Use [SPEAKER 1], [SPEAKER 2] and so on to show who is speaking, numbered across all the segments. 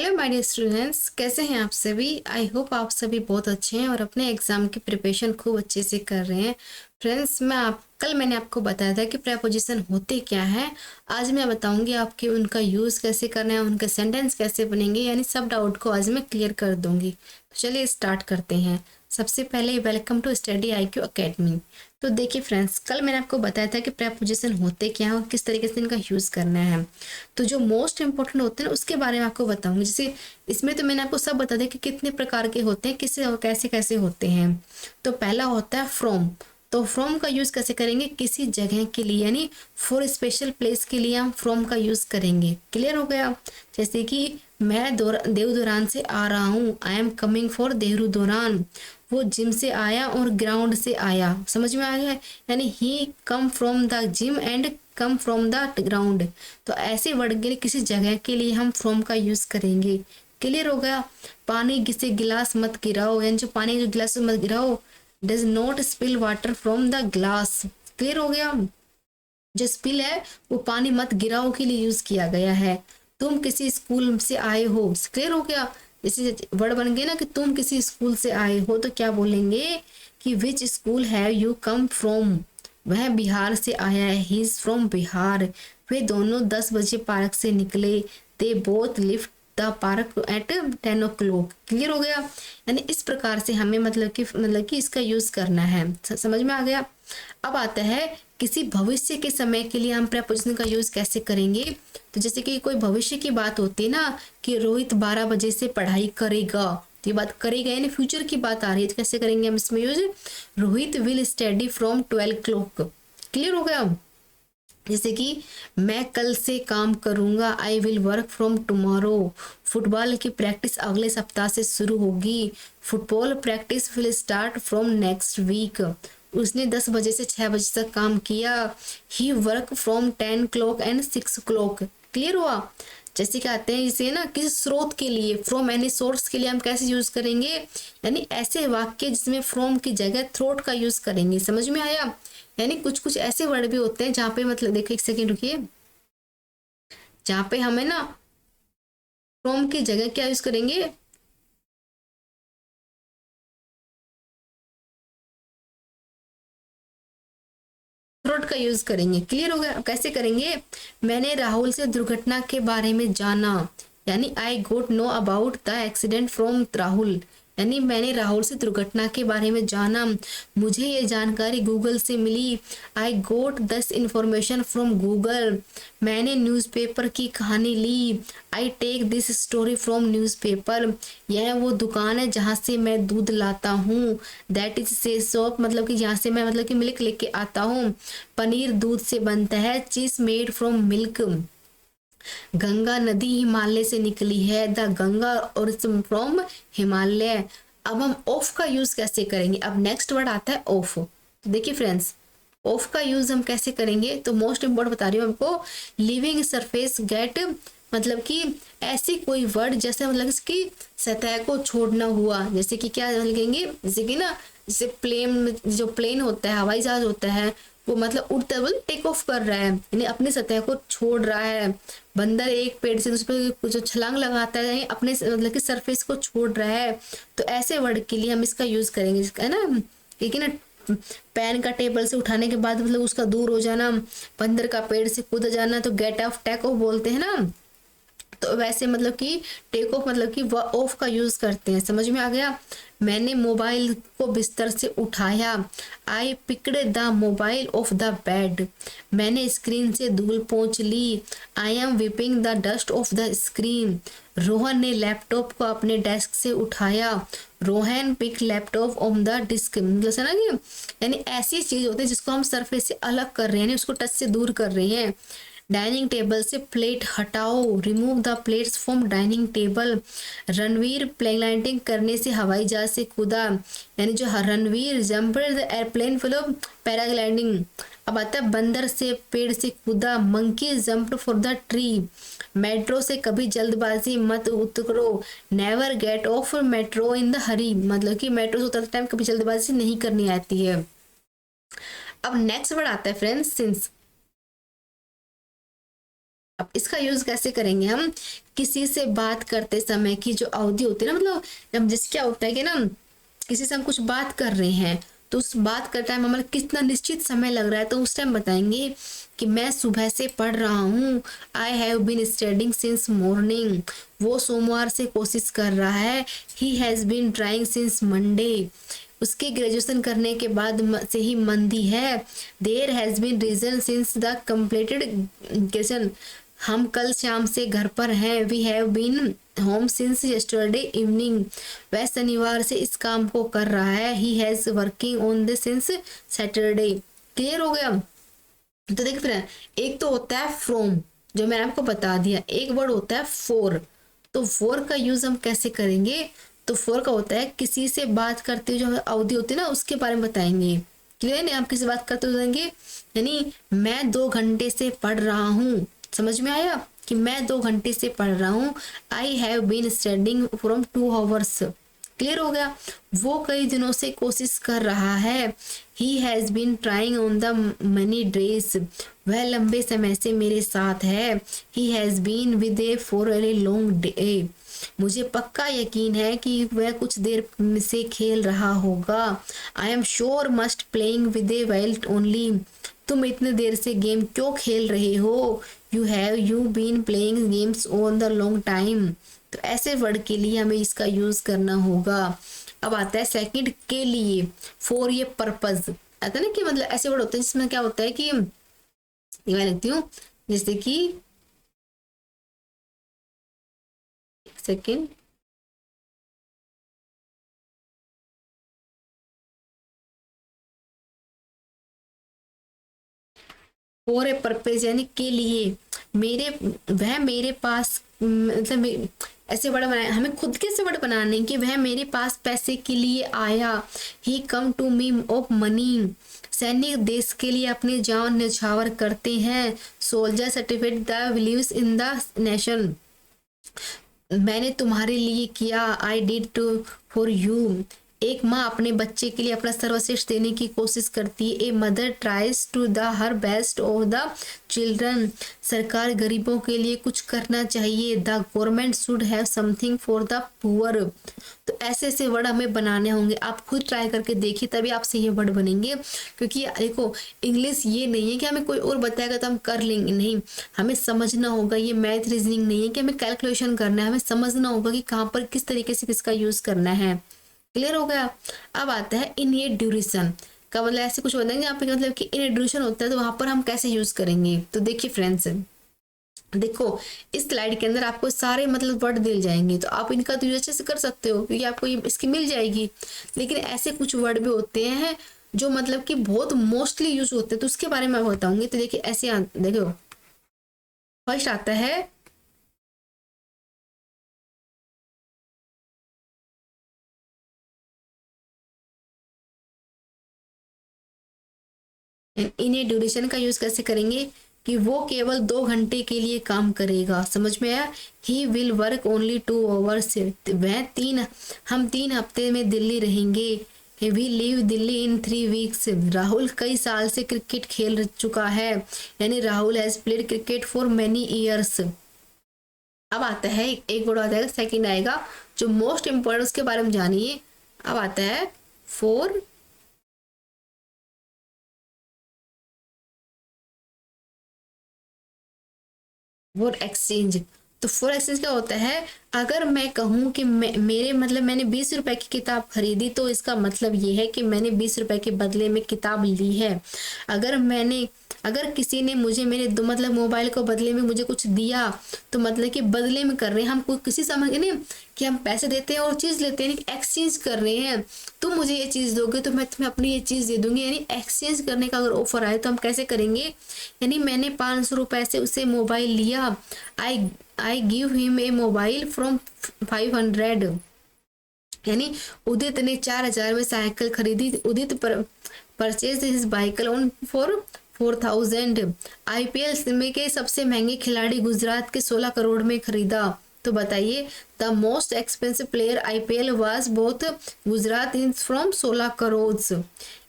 [SPEAKER 1] Hello my dear students, कैसे हैं आप सभी। आई होप आप सभी बहुत अच्छे हैं और अपने एग्जाम की प्रिपरेशन खूब अच्छे से कर रहे हैं। फ्रेंड्स, मैंने आपको बताया था कि प्रेपोजिशन होते क्या हैं। आज मैं बताऊंगी आपके उनका यूज़ कैसे करना है, उनके सेंटेंस कैसे बनेंगे, यानी सब डाउट को आज मैं क्लियर कर दूंगी। तो चलिए स्टार्ट करते हैं। सबसे पहले welcome to study IQ academy. तो देखिए फ्रेंड्स, कल मैंने आपको बताया था कि प्रेपोजिशन होते क्या हैं और किस तरीके से इनका यूज़ करना है। तो जो मोस्ट इंपॉर्टेंट होते हैं ना उसके बारे में आपको बताऊंगी। जैसे इसमें तो मैंने आपको सब बता दिया कि कितने प्रकार के होते हैं, किससे और कैसे कैसे होते हैं। तो पहला होता है फ्रॉम। तो फ्रॉम का यूज़ कैसे करेंगे, किसी जगह के लिए, यानी फॉर स्पेशल प्लेस के लिए हम फ्रॉम का यूज़ करेंगे। क्लियर हो गया। जैसे कि मैं देवदुरान से आ रहा हूँ, आई एम कमिंग फॉर देहरुदुरान। वो जिम से आया और ग्राउंड से आया। समझ में आ गया। यानी he come from the gym and come from the ground. तो ऐसे वर्ड के लिए किसी जगह के लिए हम फ्रॉम का यूज करेंगे। क्लियर हो गया। पानी से गिलास मत गिराओ, यानी जो पानी जो गिलास मत गिराओ। Does not spill water from the glass. Clear हो गया। जो स्पिल है वो पानी मत गिराओ के लिए यूज किया गया है। तुम किसी स्कूल से आए हो। क्लियर हो गया। जैसे वर्ड बन गए ना कि तुम किसी स्कूल से आए हो, तो क्या बोलेंगे कि which school have you come from. वह बिहार से आया है, ही इज फ्रॉम बिहार। वे दोनों 10 बजे पार्क से निकले। They both left the park at 10 o'clock। Clear हो गया। यानी इस प्रकार से हमें मतलब कि इसका यूज करना है। समझ में आ गया। अब आता है किसी भविष्य के समय के लिए हम प्रेपोजिशन का यूज कैसे करेंगे। तो जैसे कि कोई भविष्य की बात होती है ना कि रोहित 12 बजे से पढ़ाई करेगा, तो ये बात करेगा यानी फ्यूचर की बात आ रही है। तो कैसे करेंगे हम इसमें use, Rohit will study from 12 o'clock। Clear हो गया। जैसे कि मैं कल से काम करूंगा, I will work from tomorrow. Football की प्रैक्टिस अगले सप्ताह से शुरू होगी, football practice will start from next week. उसने 10 बजे से 6 बजे तक काम किया, he work from 10 o'clock and 6 o'clock। Clear हुआ। जैसे कहते हैं इसे ना किसी स्रोत के लिए, फ्रॉम एनी सोर्स के लिए हम कैसे यूज करेंगे, यानी ऐसे वाक्य जिसमें फ्रॉम की जगह थ्रोट का यूज करेंगे। समझ में आया। यानी कुछ कुछ ऐसे वर्ड भी होते हैं जहाँ पे मतलब देखो, एक सेकेंड रुकिए, जहाँ पे हमें ना फ्रॉम की जगह क्या यूज करेंगे, थ्रोट का यूज करेंगे। क्लियर हो गया। अब कैसे करेंगे, मैंने राहुल से दुर्घटना के बारे में जाना, यानी I got know about the accident from Rahul. यानी मैंने राहुल से दुर्घटना के बारे में जाना, मुझे ये जानकारी गूगल से मिली। I got this information from Google. मैंने न्यूज़पेपर की कहानी ली, I take this story from newspaper. यह वो दुकान है जहाँ से मैं दूध लाता हूँ, दैट इज से शॉप, मतलब कि यहाँ से मैं मतलब कि मिल्क लेके आता हूँ। पनीर दूध से बनता है, चीज मेड फ्रॉम मिल्क। गंगा नदी हिमालय से निकली है, द गंगा और फ्रॉम हिमालय। अब हम ऑफ का यूज कैसे करेंगे। अब नेक्स्ट वर्ड आता है ऑफ। तो देखिए फ्रेंड्स, ऑफ का यूज हम कैसे करेंगे, तो मोस्ट इंपोर्टेंट बता रही हूँ आपको। लिविंग सरफेस गेट, मतलब कि ऐसी कोई वर्ड जैसे मतलब इसकी सतह को छोड़ना हुआ। जैसे कि क्या लिखेंगे, जैसे कि ना, जैसे प्लेन, जो प्लेन होता है, हवाई जहाज होता है, वो मतलब उड़ता है, टेक ऑफ कर रहा है, यानी अपनी सतह को छोड़ रहा है। बंदर एक पेड़ से दूसरे पे जो छलांग लगाता है, यानी अपने मतलब कि सरफेस को छोड़ रहा है। तो ऐसे वर्ड के लिए हम इसका यूज करेंगे, है ना। ठीक है ना। पेन का टेबल से उठाने के बाद मतलब उसका दूर हो जाना, बंदर का पेड़ से कूद जाना, तो गेट ऑफ, टेक ऑफ बोलते हैं ना। तो वैसे मतलब कि टेक ऑफ मतलब कि ऑफ का यूज करते हैं। समझ में आ गया। मैंने मोबाइल को बिस्तर से उठाया, I picked the mobile off the bed. मैंने स्क्रीन से धूल पोंछ ली, I am wiping the dust off the screen. Rohan ने लैपटॉप को अपने डेस्क से उठाया, Rohan pick laptop on the disk. मतलब है ना कि यानी ऐसी चीज होती है जिसको हम सरफेस से अलग कर रहे हैं, उसको टच से दूर कर रहे हैं। डाइनिंग टेबल से प्लेट हटाओ, remove the plates from dining table. Ranveer paragliding करने से हवाई जहाज से कूदा, यानी जो Ranveer jumped the airplane for paragliding. अब आता है बंदर से पेड़ से कूदा, monkey jumped for the tree. Metro से कभी जल्दबाजी मत उतरो, never get off metro in the hurry. मतलब कि मेट्रो से उतरते टाइम कभी जल्दबाजी नहीं करनी आती है। अब नेक्स्ट वर्ड आता है फ्रेंड्स, सिंस। अब इसका यूज कैसे करेंगे हम, किसी से बात करते समय की जो अवधि होती है ना, मतलब जब जिस क्या होता है कि ना किसी से हम कुछ बात कर रहे हैं तो उस बात का टाइम हमारा कितना निश्चित समय लग रहा है, तो उस टाइम बताएंगे कि मैं सुबह से पढ़ रहा हूँ, I have been studying since morning, वो सोमवार से कोशिश कर रहा है, he has been trying since Monday, उसके ग्रेजुएशन करने के बाद से ही मंदी है, there has been reason since the completed graduation, हम कल शाम से घर पर हैं, we have been home since yesterday evening, वह शनिवार से इस काम को कर रहा है, he has working on this since Saturday. Clear हो गया। तो देखिए फिर एक तो होता है फ्रॉम, जो मैंने आपको बता दिया, एक वर्ड होता है फॉर। तो फॉर का यूज हम कैसे करेंगे, तो फॉर का होता है किसी से बात करते हुए जो अवधि होती है ना उसके बारे में बताएंगे। क्लियर है, आप किसी से बात करते हुए जाएंगे, यानी मैं 2 घंटे से पढ़ रहा हूँ, समझ में आया कि मैं 2 घंटे से पढ़ रहा हूँ, I have been studying from 2 hours. Clear हो गया। वो कई दिनों से कोशिश कर रहा है, he has been trying on the many days, वह लंबे समय से मेरे साथ है, he has been with a for a long day, मुझे पक्का यकीन है कि वह कुछ देर से खेल रहा होगा, I am sure must playing with a wild only, तुम इतने देर से गेम क्यों खेल रहे हो, you been playing games on the long time. तो ऐसे वर्ड के लिए हमें इसका यूज करना होगा। अब आता है सेकंड के लिए, फॉर ये पर्पज आता है ना, कि मतलब ऐसे वर्ड होते हैं जिसमें क्या होता है कि मैं लिखती हूँ, जैसे कि सेकंड, फॉर ए पर्पज यानी के लिए, मेरे वह मेरे पास मतलब ऐसे वर्ड बनाए, हमें खुद के से वर्ड बनाने कि वह मेरे पास पैसे के लिए आया, he come to me of money, सैनिक देश के लिए अपनी जान न्यौछावर करते हैं, soldier certificate the believes in the nation, मैंने तुम्हारे लिए किया, I did to for you, एक माँ अपने बच्चे के लिए अपना सर्वश्रेष्ठ देने की कोशिश करती है, a mother tries to do her best of the children, सरकार गरीबों के लिए कुछ करना चाहिए, the government should have something for the poor. तो ऐसे ऐसे वर्ड हमें बनाने होंगे, आप खुद ट्राई करके देखिए तभी आपसे ये वर्ड बनेंगे, क्योंकि देखो इंग्लिश ये नहीं है कि हमें कोई और बताएगा तो हम कर लेंगे, नहीं, हमें समझना होगा, ये मैथ रीजनिंग नहीं है कि हमें कैलकुलेशन करना है, हमें समझना होगा कि कहाँ पर किस तरीके से किसका यूज करना है। क्लियर हो गया। अब आता है इन ये ड्यूरेशन का, मतलब ऐसे कुछ बताएंगे यहाँ पे मतलब कि इन ड्यूरेशन होता है तो वहां पर हम कैसे यूज करेंगे। तो देखिए फ्रेंड्स, देखो इस स्लाइड के अंदर आपको सारे मतलब वर्ड दिए जाएंगे, तो आप इनका तो यूज अच्छे से कर सकते हो क्योंकि आपको ये इसकी मिल जाएगी, लेकिन ऐसे कुछ वर्ड भी होते हैं जो मतलब कि बहुत मोस्टली यूज होते हैं, तो उसके बारे में मैं बताऊंगी। तो देखिए ऐसे देखो फर्स्ट आता है इन ए ड्यूरेशन का यूज कैसे करेंगे कि वो केवल 2 घंटे के लिए काम करेगा, समझ में आया। He will work only 2 hours, हम 3 हफ्ते में दिल्ली रहेंगे, we leave Delhi in 3 weeks, Rahul कई साल से क्रिकेट खेल चुका है, यानी Rahul has played cricket for many years. अब आता है एक वर्ड आता है सेकंड आएगा जो मोस्ट इंपॉर्टेंट, उसके बारे में जानिए। अब आता है फॉर एक्सचेंज। तो फॉर एक्सचेंज क्या होता है, अगर मैं कहूँ कि मेरे मतलब मैंने 20 रुपए की किताब खरीदी तो इसका मतलब ये है कि मैंने 20 रुपए के बदले में किताब ली है। अगर किसी ने मुझे मेरे मतलब मोबाइल को बदले में मुझे कुछ दिया तो मतलब कि बदले में कर रहे हैं हम, कोई किसी समझ नहीं कि हम पैसे देते हैं और चीज़ लेते हैं, एक्सचेंज कर रहे हैं, तुम मुझे ये चीज़ दोगे तो मैं तुम्हें अपनी ये चीज़ दे दूंगी, यानी एक्सचेंज करने का अगर ऑफर आए तो हम कैसे करेंगे, यानी मैंने 500 रुपए से उसे मोबाइल लिया, I give him a mobile from 500, यानी उदित ने 4000 में साइकिल खरीदी, Udit purchase his bicycle on for 4000। IPL में के सबसे महंगे खिलाड़ी गुजरात के 16 करोड़ में खरीदा। तो बताइए the most expensive player IPL was both Gujarat in from 16 crore,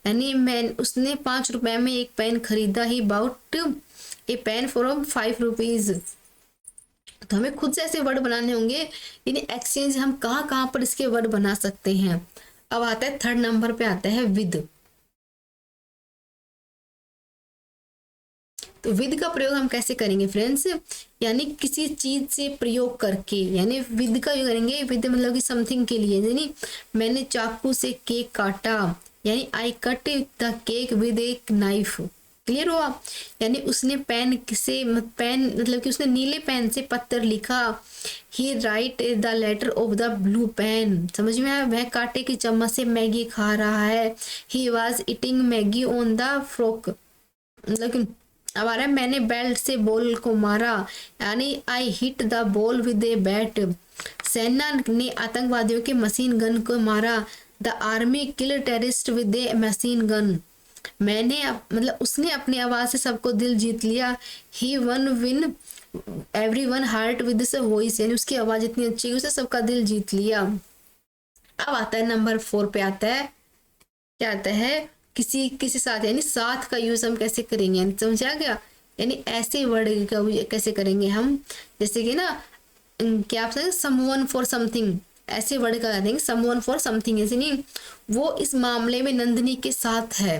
[SPEAKER 1] यानी उसने 5 रुपए में एक पेन खरीदा, he bought a pen from 5 rupees. तो हमें खुद से ऐसे वर्ड बनाने होंगे, यानी एक्सचेंज हम कहाँ कहाँ पर इसके वर्ड बना सकते हैं। अब आता है थर्ड नंबर पे आता है विद। तो विद का प्रयोग हम कैसे करेंगे फ्रेंड्स, यानी किसी चीज से प्रयोग करके, यानी विद का यूज करेंगे। विद मतलब कि समथिंग के लिए, यानी मैंने चाकू से केक काटा, यानी I cut the cake with एक नाइफ। क्लियर हुआ। यानी उसने पेन से, पेन मतलब कि उसने नीले पेन से पत्थर लिखा। He write the letter of the blue pen. समझ में आया। वह कांटे की चम्मच से मैगी खा रहा है। He was eating Maggi on the frock. मतलब कि अब आ रहा है मैंने बेल्ट से बॉल को मारा, यानी I hit the ball with a bat. सेना ने आतंकवादियों के मशीन गन को मारा। The army kill terrorist with A machine gun. मैंने मतलब उसने अपनी आवाज से सबको दिल जीत लिया। He won win every one heart with this voice. यानी उसकी आवाज इतनी अच्छी है, उसने सबका दिल जीत लिया। अब आता है नंबर 4 पे आता है, क्या आता है, किसी किसी साथ, यानी साथ का यूज हम कैसे करेंगे, यानी समझा गया। यानी ऐसे वर्ड का कैसे करेंगे हम, जैसे कि ना क्या आप समवन फॉर समथिंग, ऐसे वर्ड का देंगे समवन फॉर समथिंग। ऐसे नहीं, वो इस मामले में नंदिनी के साथ है।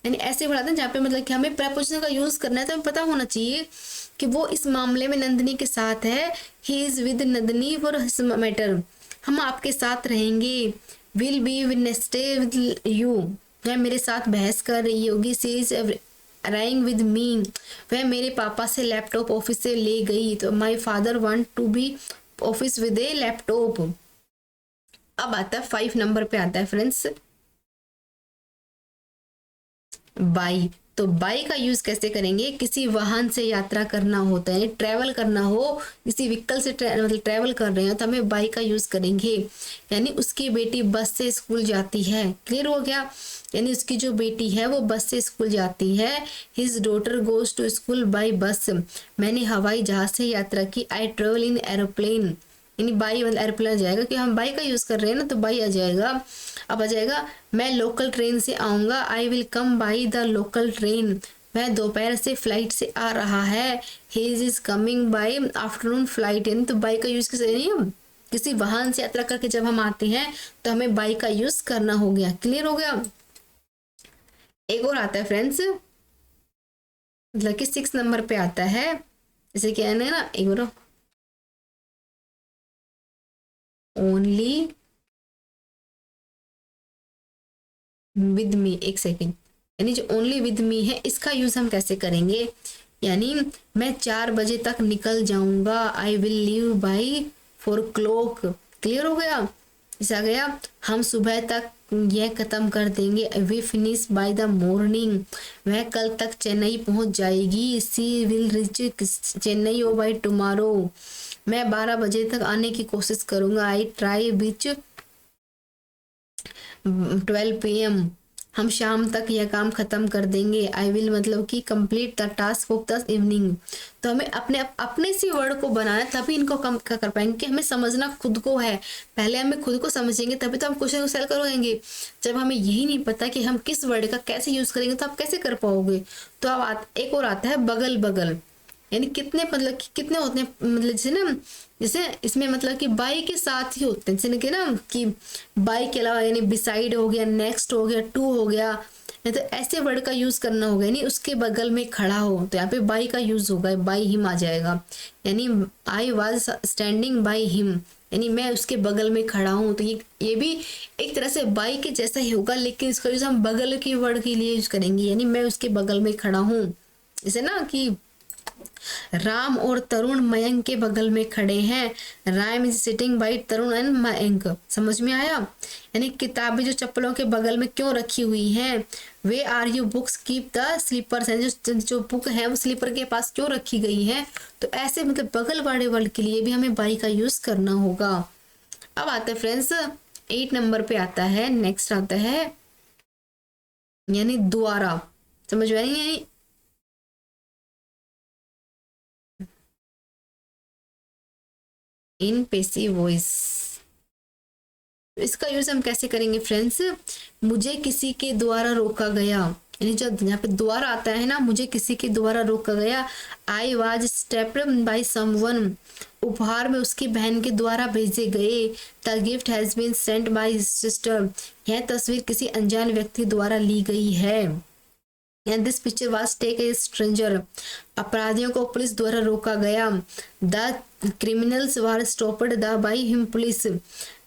[SPEAKER 1] यानी ऐसे बढ़ाते हैं जहाँ पे मतलब कि हमें प्रपोजिशन का यूज करना है, तो हमें पता होना चाहिए कि वो इस मामले में नंदिनी के साथ है। He is with Nandini for his matter. हम आपके साथ रहेंगे। Will be will stay with you. वह मेरे साथ बहस कर रही होगी। सी इज अराइंग विद मी। वह मेरे पापा से लैपटॉप ऑफिस से ले गई। तो my father want to be office with a laptop. अब आता है 5 नंबर पे आता है फ्रेंड्स बाई। तो बाई का यूज कैसे करेंगे, किसी वाहन से यात्रा करना होता है, ट्रैवल करना हो, किसी व्हीकल से मतलब ट्रैवल कर रहे हो तो हमें बाई का यूज करेंगे। यानी उसकी बेटी बस से स्कूल जाती है। क्लियर हो गया। यानी उसकी जो बेटी है वो बस से स्कूल जाती है। His daughter goes to school by bus. मैंने हवाई जहाज से यात्रा की। I travel in aeroplane. यानी बाई मतलब एरोप्लेन आ जाएगा, कि हम बाई का यूज कर रहे हैं ना, तो बाई आ जाएगा। अब आ जाएगा मैं लोकल ट्रेन से आऊंगा। I will come by the local train. वह दोपहर से फ्लाइट से आ रहा है। He is coming by afternoon flight. यानी तो बाई का यूज किसी नहीं, हम किसी वाहन से यात्रा करके जब हम आते हैं तो हमें बाई का यूज करना हो गया। क्लियर हो गया। एक और आता है फ्रेंड्स, मतलब कि 6 नंबर पे आता है, जैसे क्या है ना, एक और ओनली विद मी। एक सेकेंड, यानी जो ओनली विद मी है इसका यूज हम कैसे करेंगे, यानी मैं 4 बजे तक निकल जाऊंगा। I will leave by 4 o'clock। Clear हो गया। इस आ गया हम सुबह तक यह खत्म कर देंगे। We finish by the morning. वह कल तक चेन्नई पहुंच जाएगी। सी विल रीच चेन्नई ओ बाय टुमारो। मैं 12 बजे तक आने की कोशिश करूंगा। I try which 12 PM। हम शाम तक यह काम खत्म कर देंगे। आई विल मतलब कि complete the task of the evening. तो हमें अपने अपने से वर्ड को बनाना है, तभी इनको कम कर पाएंगे, कि हमें समझना खुद को है। पहले हमें खुद को समझेंगे तभी तो हम क्वेश्चन को सेल करेंगे। जब हमें यही नहीं पता कि हम किस वर्ड का कैसे यूज करेंगे तो आप कैसे कर पाओगे। तो अब एक और आता है बगल बगल। यानी कितने मतलब कि कितने होते हैं, मतलब जैसे ना, जैसे इसमें मतलब कि बाई के साथ ही होते हैं, जैसे कि ना कि बाई के अलावा, यानी बिसाइड हो गया, नेक्स्ट हो गया, टू हो गया, नहीं तो ऐसे वर्ड का यूज करना होगा। यानी उसके बगल में खड़ा हो तो यहाँ पे बाई का यूज होगा, बाई हिम आ जाएगा। यानी I was standing by him, यानी मैं उसके बगल में खड़ा हूँ। तो ये भी एक तरह से बाई के जैसा ही होगा, लेकिन इसका यूज हम बगल के वर्ड के लिए यूज करेंगे। यानी मैं उसके बगल में खड़ा हूँ। जैसे ना कि राम और तरुण मयंक के बगल में खड़े हैं। Ram is sitting by Tarun and Mayank. समझ में आया। यानी किताबें जो चप्पलों के बगल में क्यों रखी हुई हैं। We are you books keep the slippers. जो बुक है वो स्लीपर के पास क्यों रखी गई है। तो ऐसे मतलब बगल वाले वर्ड के लिए भी हमें बाई का यूज करना होगा। अब आता है फ्रेंड्स 8 नंबर पे आता है, नेक्स्ट आता है यानी द्वारा। समझ में आई। इन पेसिव वॉइस, इसका यूज हम कैसे करेंगे फ्रेंड्स। मुझे किसी के द्वारा रोका गया। यानी जब यहाँ पे द्वारा आता है ना, मुझे किसी के द्वारा रोका गया। I was stepped by someone, उपहार में उसकी बहन के द्वारा भेजे गए। The gift has been sent by his sister, यह तस्वीर किसी अनजान व्यक्ति द्वारा ली गई है। And this picture was take a stranger, अपराधियों को पुलिस द्वारा रोका गया। The criminals were stopped the by him police,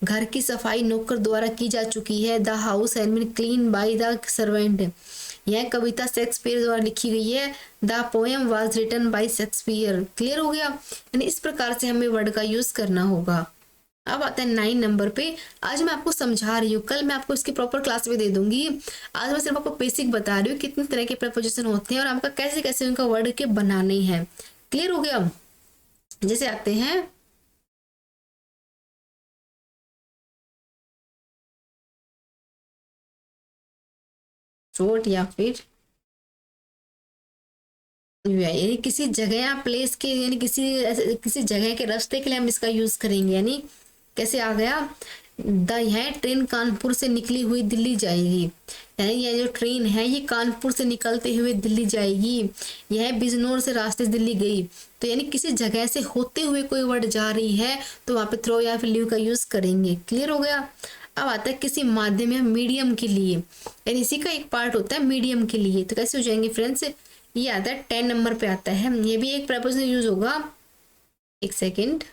[SPEAKER 1] घर की सफाई नौकर द्वारा की जा चुकी है। The house had been clean by the servant, यह कविता शेक्सपियर द्वारा लिखी गई है। The poem was written by Shakespeare. Clear हो गया? यानी इस प्रकार से हमें वर्ड का यूज करना होगा। अब आता है 9 नंबर पे। आज मैं आपको समझा रही हूँ, कल मैं आपको इसकी प्रॉपर क्लास भी दे दूंगी। आज मैं सिर्फ आपको बेसिक बता रही हूँ कितने तरह के प्रपोजिशन होते हैं और आपका कैसे कैसे उनका वर्ड के बनाने हैं। क्लियर हो गया? जैसे आते हैं चोट या फिर यानी किसी जगह या प्लेस के, यानी किसी जगह के रास्ते के लिए हम इसका यूज करेंगे। यानी कैसे आ गया? यह ट्रेन कानपुर से निकली हुई दिल्ली जाएगी, यानी यह जो ट्रेन है ये कानपुर से निकलते हुए दिल्ली जाएगी। यह बिजनौर से रास्ते से दिल्ली गई, तो यानी किसी जगह से होते हुए कोई वर्ड जा रही है तो वहां पे थ्रो या फिर लीव का यूज करेंगे। क्लियर हो गया? अब आता है किसी माध्यम या मीडियम के लिए, यानी इसी का एक पार्ट होता है मीडियम के लिए। तो कैसे हो जाएंगे फ्रेंड्स? ये आता है 10 नंबर पे आता है, ये भी एक प्रपोजिशन यूज होगा। एक सेकेंड,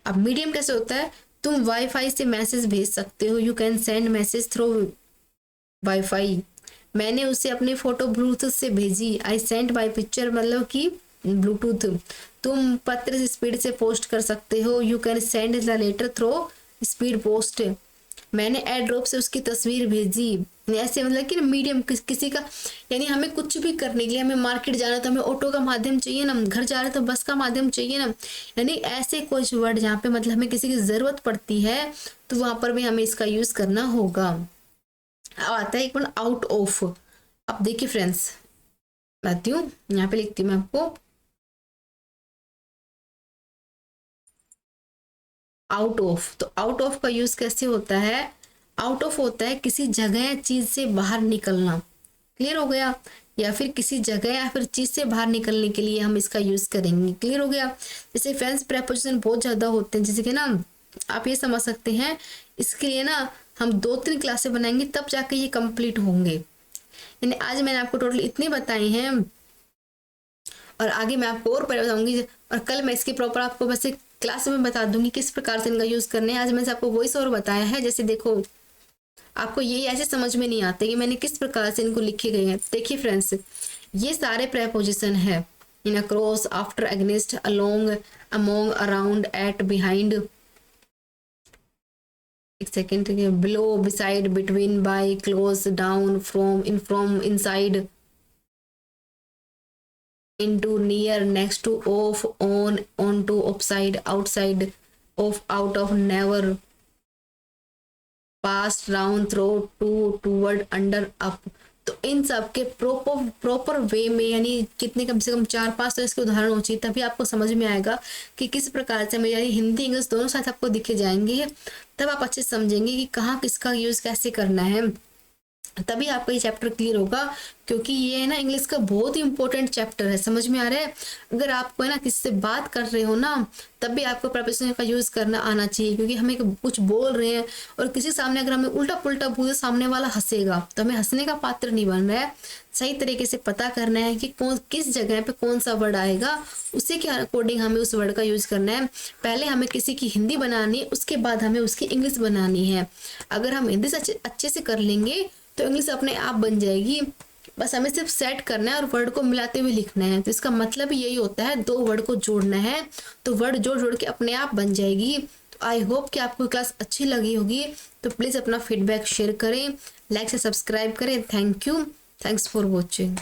[SPEAKER 1] अब मीडियम कैसे होता है? तुम वाईफाई से मैसेज भेज सकते हो, you can send message through wifi. मैंने उसे अपनी फोटो ब्लूटूथ से भेजी, आई सेंड बाय पिक्चर, मतलब कि ब्लूटूथ। तुम पत्र स्पीड से पोस्ट कर सकते हो, you can send the letter through speed post. मैंने एयरड्रॉप से उसकी तस्वीर भेजी। ऐसे मतलब कि मीडियम किसी का, यानी हमें कुछ भी करने के लिए, हमें मार्केट जाना तो हमें ऑटो का माध्यम चाहिए ना, घर जा रहे तो बस का माध्यम चाहिए ना। यानी ऐसे कुछ वर्ड जहाँ पे मतलब हमें किसी की जरूरत पड़ती है तो वहां पर भी हमें इसका यूज करना होगा। अब आता है एक वर्ड आउट ऑफ। अब देखिए फ्रेंड्स, आती हूँ यहाँ पे लिखती हूँ मैं आपको, आउट ऑफ। तो आउट ऑफ का यूज कैसे होता है? आउट ऑफ होता है किसी जगह या चीज से बाहर निकलना। क्लियर हो गया? या फिर किसी जगह या फिर चीज से बाहर निकलने के लिए हम इसका यूज करेंगे। क्लियर हो गया? जैसे फ्रेंड्स प्रेपोजिशन बहुत ज्यादा होते हैं, जैसे कि ना आप ये समझ सकते हैं, इसके लिए ना हम 2-3 क्लासें बनाएंगे तब जाके ये कंप्लीट होंगे। यानी आज मैंने आपको टोटल इतने बताए हैं और आगे मैं आपको और बताऊंगी, और कल मैं इसके प्रॉपर आपको वैसे क्लास में बता दूंगी किस प्रकार से इनका यूज करना है। आज मैंने आपको वॉइस और बताया है। जैसे देखो, आपको ये ऐसे समझ में नहीं आते कि मैंने किस प्रकार से इनको लिखे गए हैं। देखिए फ्रेंड्स, ये सारे प्रेपोजिशन है, in across, after, against, along, among, around, at, behind, एक second, below, beside, between, by, close, down, from, in, from, inside, into, near, next to, off, on, onto, upside, outside, off, out of, never, past, round, through, to, toward, under, up। तो इन सब के proper way में, यानी कितने कम से कम 4-5 तो इसके उदाहरण हो चाहिए, तभी आपको समझ में आएगा कि किस प्रकार से हमें, यानी हिंदी इंग्लिश दोनों साथ आपको दिखे जाएंगे, तब आप अच्छे से समझेंगे कि कहाँ किसका यूज कैसे करना है, तभी आपका ये चैप्टर क्लियर होगा। क्योंकि ये है ना इंग्लिश का बहुत ही इंपॉर्टेंट चैप्टर है। समझ में आ रहा है? अगर आपको है ना किसी से बात कर रहे हो ना, तब भी आपको प्रपोजिशन का यूज करना आना चाहिए। क्योंकि हमें कुछ बोल रहे हैं और किसी सामने अगर हमें उल्टा पुल्टा बोले, सामने वाला हंसेगा तो हमें हंसने का पात्र नहीं बन रहा है। सही तरीके से पता करना है कि कौन किस जगह पे कौन सा वर्ड आएगा, उसी के अकॉर्डिंग हमें उस वर्ड का यूज करना है। पहले हमें किसी की हिंदी बनानी है, उसके बाद हमें उसकी इंग्लिश बनानी है। अगर हम हिंदी से अच्छे से कर लेंगे तो इंग्लिश अपने आप बन जाएगी। बस हमें सिर्फ सेट करना है और वर्ड को मिलाते हुए लिखना है। तो इसका मतलब यही होता है, 2 वर्ड को जोड़ना है तो वर्ड जोड़ जोड़ के अपने आप बन जाएगी। तो आई होप कि आपको क्लास अच्छी लगी होगी। तो प्लीज़ अपना फीडबैक शेयर करें, लाइक से सब्सक्राइब करें। Thank you, thanks for watching.